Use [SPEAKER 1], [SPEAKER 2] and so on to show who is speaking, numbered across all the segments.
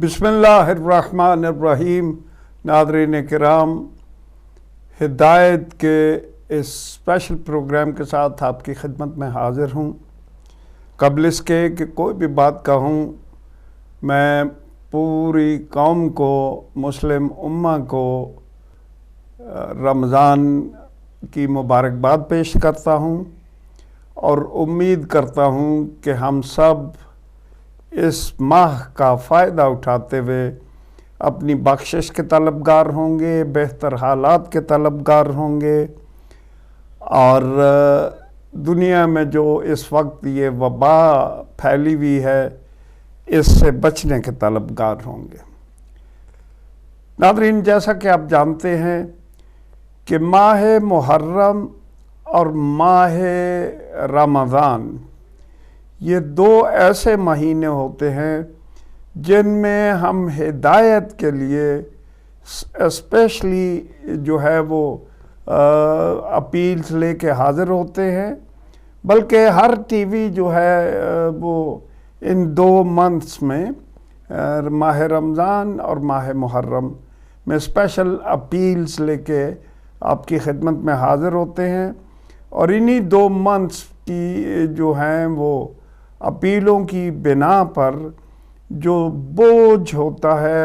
[SPEAKER 1] بسم اللہ الرحمن الرحیم۔ ناظرین کرام، ہدایت کے اس اسپیشل پروگرام کے ساتھ آپ کی خدمت میں حاضر ہوں۔ قبل اس کے کہ کوئی بھی بات کہوں، میں پوری قوم کو، مسلم امہ کو رمضان کی مبارکباد پیش کرتا ہوں اور امید کرتا ہوں کہ ہم سب اس ماہ کا فائدہ اٹھاتے ہوئے اپنی بخشش کے طلبگار ہوں گے، بہتر حالات کے طلبگار ہوں گے، اور دنیا میں جو اس وقت یہ وبا پھیلی ہوئی ہے اس سے بچنے کے طلبگار ہوں گے۔ ناظرین، جیسا کہ آپ جانتے ہیں کہ ماہ محرم اور ماہ رمضان یہ دو ایسے مہینے ہوتے ہیں جن میں ہم ہدایت کے لیے اسپیشلی جو ہے وہ اپیلز لے کے حاضر ہوتے ہیں، بلکہ ہر ٹی وی جو ہے وہ ان دو منتھس میں ماہ رمضان اور ماہ محرم میں اسپیشل اپیلز لے کے آپ کی خدمت میں حاضر ہوتے ہیں، اور انہی دو منتھس کی جو ہیں وہ اپیلوں کی بنا پر جو بوجھ ہوتا ہے،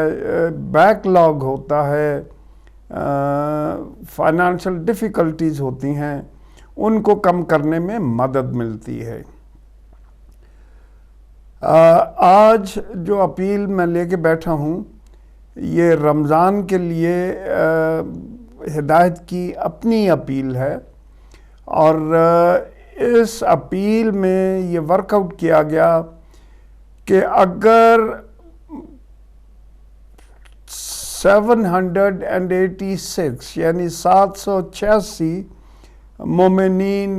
[SPEAKER 1] بیک لاگ ہوتا ہے، فائنانشل ڈیفیکلٹیز ہوتی ہیں، ان کو کم کرنے میں مدد ملتی ہے۔ آج جو اپیل میں لے کے بیٹھا ہوں یہ رمضان کے لیے ہدایت کی اپنی اپیل ہے، اور اس اپیل میں یہ ورک آؤٹ کیا گیا کہ اگر 786 یعنی 786 مومنین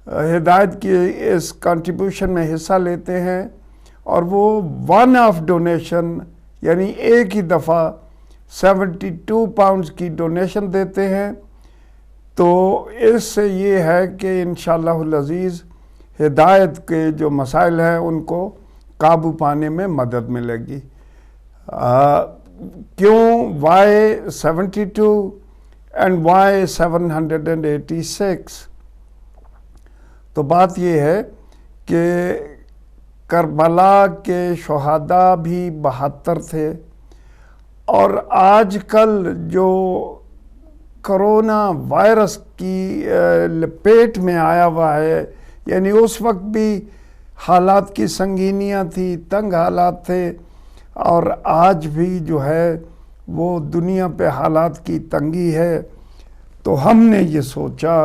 [SPEAKER 1] ہدایت کی اس کنٹریبیوشن میں حصہ لیتے ہیں اور وہ ون آف ڈونیشن یعنی ایک ہی دفعہ 72 پاؤنڈز کی ڈونیشن دیتے ہیں، تو اس سے یہ ہے کہ انشاءاللہ العزیز ہدایت کے جو مسائل ہیں ان کو قابو پانے میں مدد ملے گی۔ کیوں وائی 72 اینڈ وائی 786؟ تو بات یہ ہے کہ کربلا کے شہداء بھی 72 تھے، اور آج کل جو کرونا وائرس کی لپیٹ میں آیا ہوا ہے، یعنی اس وقت بھی حالات کی سنگینیاں تھی، تنگ حالات تھے، اور آج بھی جو ہے وہ دنیا پہ حالات کی تنگی ہے، تو ہم نے یہ سوچا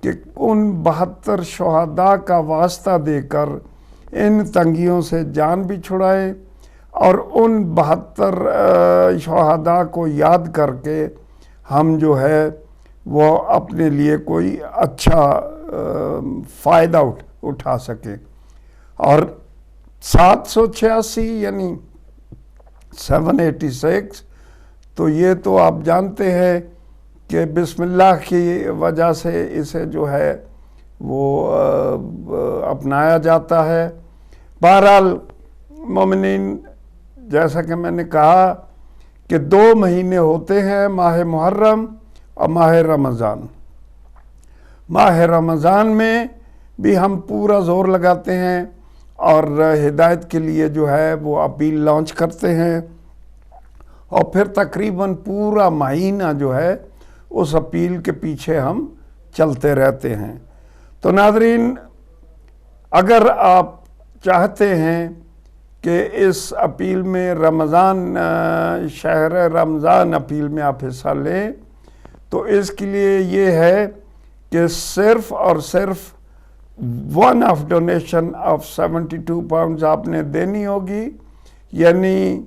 [SPEAKER 1] کہ ان 72 شہداء کا واسطہ دے کر ان تنگیوں سے جان بھی چھڑائے، اور ان 72 شہداء کو یاد کر کے ہم جو ہے وہ اپنے لیے کوئی اچھا فائدہ اٹھا سکیں۔ اور 786 یعنی 786 تو یہ تو آپ جانتے ہیں کہ بسم اللہ کی وجہ سے اسے جو ہے وہ اپنایا جاتا ہے۔ بہرحال مومنین، جیسا کہ میں نے کہا کہ 2 مہینے ہوتے ہیں، ماہ محرم اور ماہ رمضان۔ ماہ رمضان میں بھی ہم پورا زور لگاتے ہیں اور ہدایت کے لیے جو ہے وہ اپیل لانچ کرتے ہیں، اور پھر تقریباً پورا مہینہ جو ہے اس اپیل کے پیچھے ہم چلتے رہتے ہیں۔ تو ناظرین، اگر آپ چاہتے ہیں کہ اس اپیل میں رمضان شہر رمضان اپیل میں آپ حصہ لیں، تو اس کے لیے یہ ہے کہ صرف اور صرف one of donation of 72 pounds آپ نے دینی ہوگی، یعنی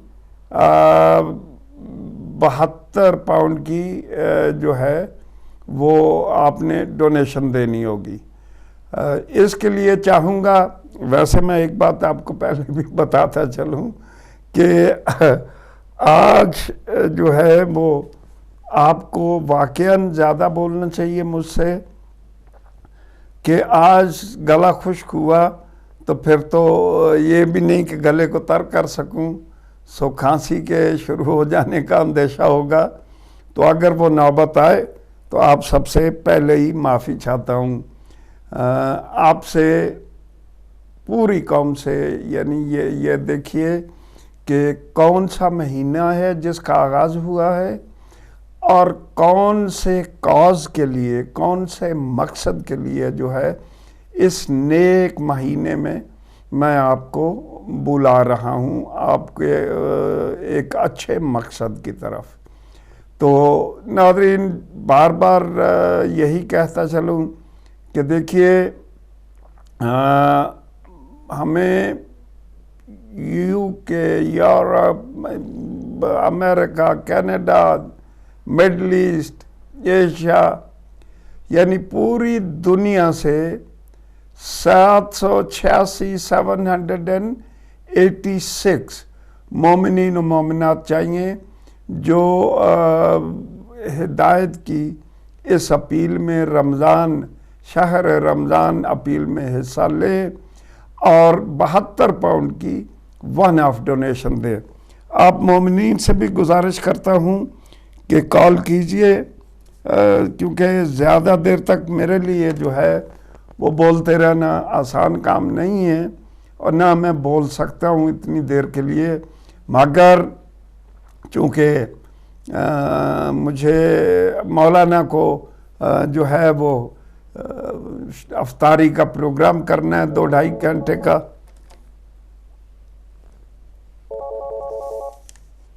[SPEAKER 1] 72 پاؤنڈ کی جو ہے وہ آپ نے ڈونیشن دینی ہوگی۔ اس کے لیے چاہوں گا، ویسے میں ایک بات آپ کو پہلے بھی بتاتا چلوں کہ آج جو ہے وہ آپ کو واقعاً زیادہ بولنا چاہیے مجھ سے، کہ آج گلا خشک ہوا تو پھر تو یہ بھی نہیں کہ گلے کو تر کر سکوں، سو کھانسی کے شروع ہو جانے کا اندیشہ ہوگا، تو اگر وہ نوبت آئے تو آپ سب سے پہلے ہی معافی چاہتا ہوں، آپ سے، پوری قوم سے۔ یعنی یہ دیکھیے کہ کون سا مہینہ ہے جس کا آغاز ہوا ہے، اور کون سے کاز کے لیے، کون سے مقصد کے لیے جو ہے اس نیک مہینے میں آپ کو بلا رہا ہوں، آپ کے ایک اچھے مقصد کی طرف۔ تو ناظرین، بار بار یہی کہتا چلوں کہ دیکھیے، ہمیں UK، یورپ، امریکہ، کینیڈا، مڈل ایسٹ، ایشیا، یعنی پوری دنیا سے 786 مومنین و مومنات چاہیے جو ہدایت کی اس اپیل میں، رمضان، شہر رمضان اپیل میں حصہ لے اور 72 پاؤنڈ کی ون آف ڈونیشن دے۔ آپ مومنین سے بھی گزارش کرتا ہوں کہ کال کیجئے، کیونکہ زیادہ دیر تک میرے لیے جو ہے وہ بولتے رہنا آسان کام نہیں ہے، اور نہ میں بول سکتا ہوں اتنی دیر کے لیے، مگر چونکہ مجھے مولانا کو جو ہے وہ افطاری کا پروگرام کرنا ہے 2-2.5 گھنٹے کا۔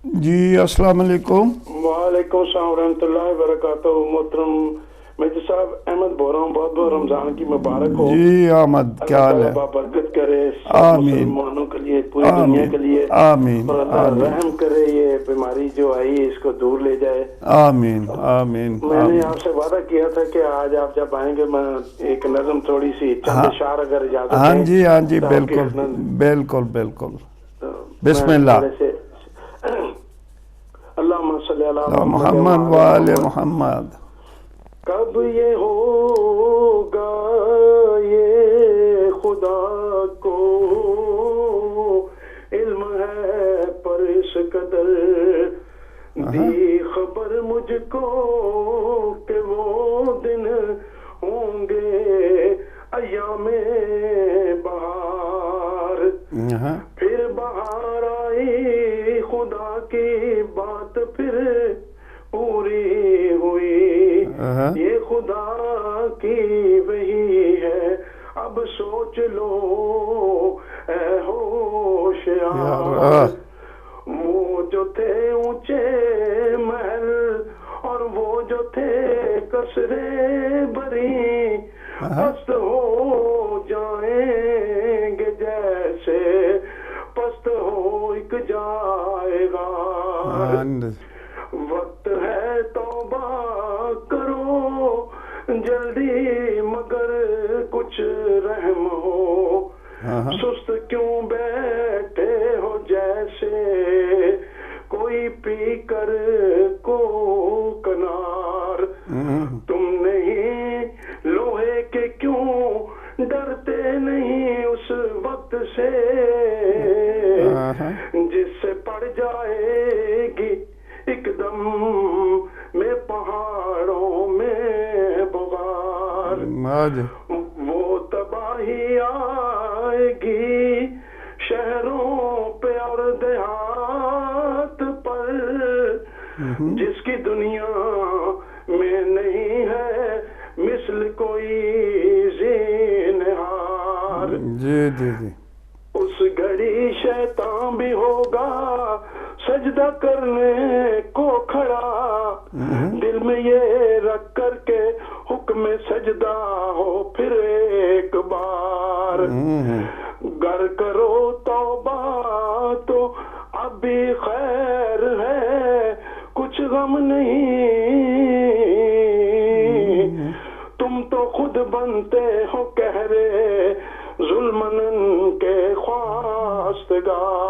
[SPEAKER 1] جی السلام علیکم۔
[SPEAKER 2] وعلیکم السلام ورحمۃ اللہ وبرکاتہ۔ محترم مہدی صاحب، احمد بول رہا ہوں، بہت بہت رمضان کی مبارک ہو۔
[SPEAKER 1] جی احمد، کیا حال ہے؟
[SPEAKER 2] اللہ برکت کرے
[SPEAKER 1] آمین،
[SPEAKER 2] مسلمانوں کے لیے، پوری دنیا کے لیے،
[SPEAKER 1] آمین،
[SPEAKER 2] اور اللہ رحم کرے، یہ بیماری جو آئی اس کو دور لے جائے،
[SPEAKER 1] آمین آمین۔
[SPEAKER 2] میں نے آپ سے وعدہ کیا تھا کہ آج آپ جب آئیں گے میں ایک نظم تھوڑی سی چند اشعار اگر اجازت
[SPEAKER 1] ہاں
[SPEAKER 2] دیں۔
[SPEAKER 1] جی، ہاں جی، بالکل بالکل بالکل، بسم اللہ۔
[SPEAKER 2] اللہم صلی علی
[SPEAKER 1] محمد وآل محمد۔
[SPEAKER 2] کب یہ ہوگا یہ خدا کو علم ہے، پر اس قدر دی خبر مجھ کو کہ وہ دن ہوں گے ایام بہار، پھر بہار آئی خدا کی بات پھر پوری ہوئی، یہ خدا کی وہی ہے، اب سوچ لو اے ہوشیار، وہ جو تھے اونچے محل اور وہ جو تھے قصرے بری، پست ہو جائیں گے جیسے پست ہو ایک جائے گا، وقت ہے توبہ کرو جلدی مگر کچھ رحم ہو، سست کیوں بیٹھے ہو جیسے کوئی پی کر کو کنار، تم نہیں لوہے کے کیوں ڈرتے نہیں اس وقت سے جس سے پڑ جائے گی ایک دم میں پہاڑوں میں بغار، وہ تباہی آئے گی شہروں پہ اور دیہات پر، جس کی دنیا میں نہیں ہے مثل کوئی زینہار، اس گھڑی شیطان بھی ہوگا سجدہ کرنے کو کھڑا، دل میں یہ رکھ کر کے حکم سجدہ ہو پھر ایک بار، گر کرو توبہ تو اب بھی خیر ہے، کچھ غم نہیں، تم تو خود بنتے ہو کہرے ظلمن کے خواستگار،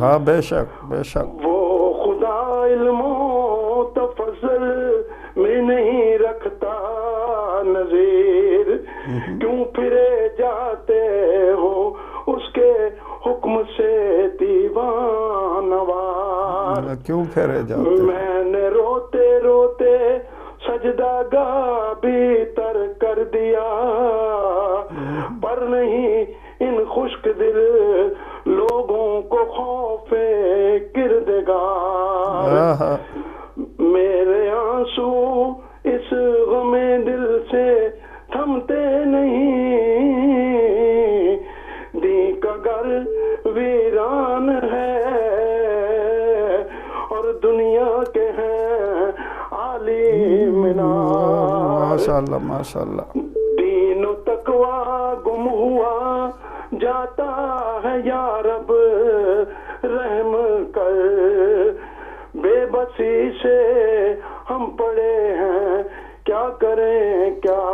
[SPEAKER 1] ہاں بے شک بے شک،
[SPEAKER 2] وہ خدا علم و تفضل میں نہیں رکھتا نظیر، کیوں پھرے جاتے ہو اس کے حکم سے دیوانہ
[SPEAKER 1] پھیرے جاتے.
[SPEAKER 2] میں نے روتے روتے سجدہ گاہ بھی تر کر دیا، پر نہیں ان خشک دل لوگوں کو خوف کردگار. میرے آنسو اس غم دل سے تھمتے نہیں، دی کا گھر ویران ہے اور دنیا کے ہیں عالی مینار.
[SPEAKER 1] ماشاءاللہ ماشاءاللہ.
[SPEAKER 2] دین و تقوی گم ہوا جاتا ہے یا رب رحم کر، بے بسی سے ہم پڑے ہیں کیا کریں کیا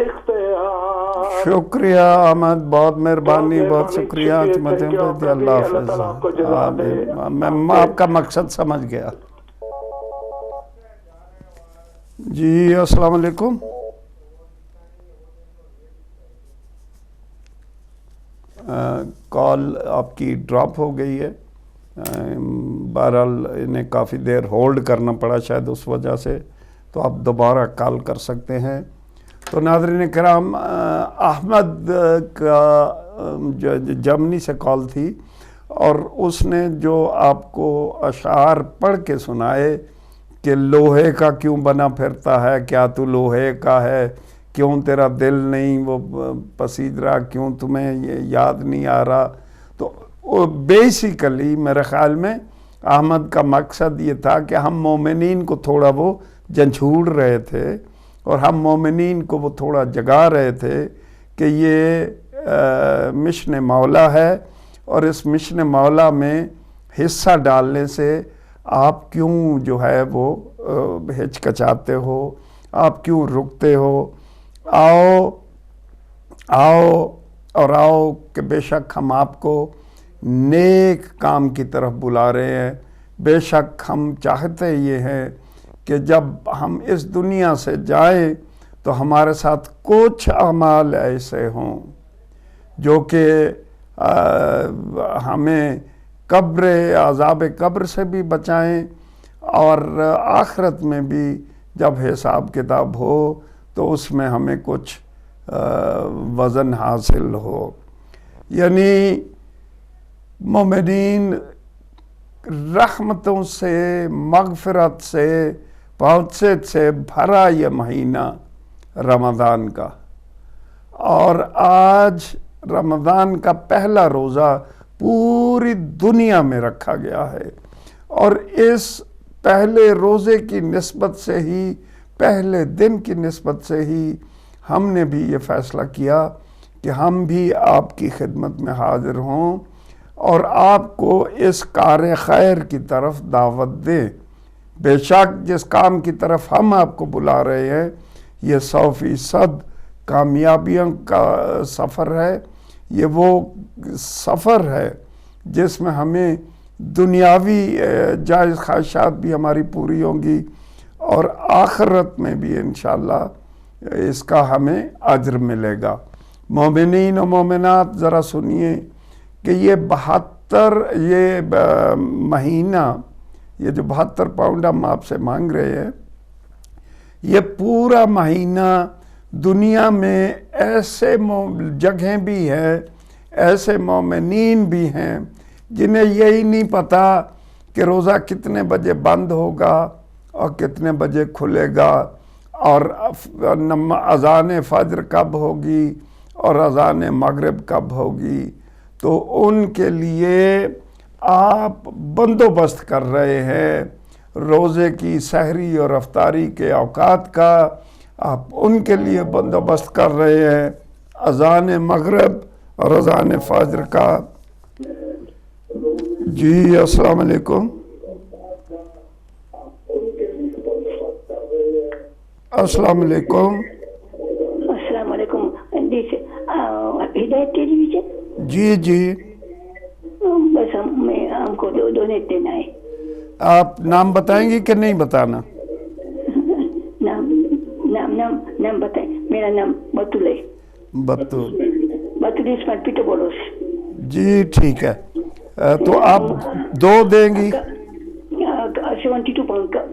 [SPEAKER 2] اختیار.
[SPEAKER 1] شکریہ احمد، بہت مہربانی، بہت شکریہ. اللہ حافظ. میں آپ کا مقصد سمجھ گیا. جی السلام علیکم. کال آپ کی ڈراپ ہو گئی ہے. بہرحال انہیں کافی دیر ہولڈ کرنا پڑا شاید اس وجہ سے، تو آپ دوبارہ کال کر سکتے ہیں. تو ناظرین کرام، احمد کا جرمنی سے کال تھی اور اس نے جو آپ کو اشعار پڑھ کے سنائے کہ لوہے کا کیوں بنا پھرتا ہے، کیا تو لوہے کا ہے، کیوں تیرا دل نہیں وہ پسید رہا، کیوں تمہیں یہ یاد نہیں آ رہا. تو بیسیکلی میرے خیال میں احمد کا مقصد یہ تھا کہ ہم مومنین کو تھوڑا وہ جھنجھوڑ رہے تھے اور ہم مومنین کو وہ تھوڑا جگا رہے تھے کہ یہ مشن مولا ہے، اور اس مشن مولا میں حصہ ڈالنے سے آپ کیوں جو ہے وہ ہچکچاتے ہو، آپ کیوں رکتے ہو. آؤ اور آؤ کہ بے شک ہم آپ کو نیک کام کی طرف بلا رہے ہیں. بے شک ہم چاہتے یہ ہیں کہ جب ہم اس دنیا سے جائیں تو ہمارے ساتھ کچھ اعمال ایسے ہوں جو کہ ہمیں عذاب قبر سے بھی بچائیں، اور آخرت میں بھی جب حساب کتاب ہو تو اس میں ہمیں کچھ وزن حاصل ہو. یعنی مومنین رحمتوں سے، مغفرت سے، بہت سے بھرا یہ مہینہ رمضان کا، اور آج رمضان کا پہلا روزہ پوری دنیا میں رکھا گیا ہے، اور اس پہلے روزے کی نسبت سے ہی، پہلے دن کی نسبت سے ہی ہم نے بھی یہ فیصلہ کیا کہ ہم بھی آپ کی خدمت میں حاضر ہوں اور آپ کو اس کار خیر کی طرف دعوت دیں. بے شک جس کام کی طرف ہم آپ کو بلا رہے ہیں یہ 100% کامیابیوں کا سفر ہے. یہ وہ سفر ہے جس میں ہمیں دنیاوی جائز خواہشات بھی ہماری پوری ہوں گی، اور آخرت میں بھی انشاءاللہ اس کا ہمیں اجر ملے گا. مومنین و مومنات ذرا سنیے کہ یہ 72 مہینہ، یہ جو 72 پاؤنڈ ہم آپ سے مانگ رہے ہیں، یہ پورا مہینہ دنیا میں ایسے جگہیں بھی ہیں، ایسے مومنین بھی ہیں جنہیں یہی نہیں پتا کہ روزہ کتنے بجے بند ہوگا اور کتنے بجے کھلے گا، اور اذان فجر کب ہوگی اور اذان مغرب کب ہوگی. تو ان کے لیے آپ بندوبست کر رہے ہیں روزے کی سحری اور افطاری کے اوقات کا، آپ ان کے لیے بندوبست کر رہے ہیں اذان مغرب اور اذان فجر کا. جی السلام علیکم. السلام علیکم.
[SPEAKER 3] السلام علیکم. ہدایت ٹیلی ویژن.
[SPEAKER 1] جی
[SPEAKER 3] بس ہم کو ڈونیٹ دینا ہے.
[SPEAKER 1] آپ نام بتائیں گی کہ نہیں بتانا؟
[SPEAKER 3] نام بتائیں. میرا نام بطول ہے. بطول اسماعیل پیٹر بولوس.
[SPEAKER 1] جی ٹھیک ہے. تو آپ 2 دیں گی؟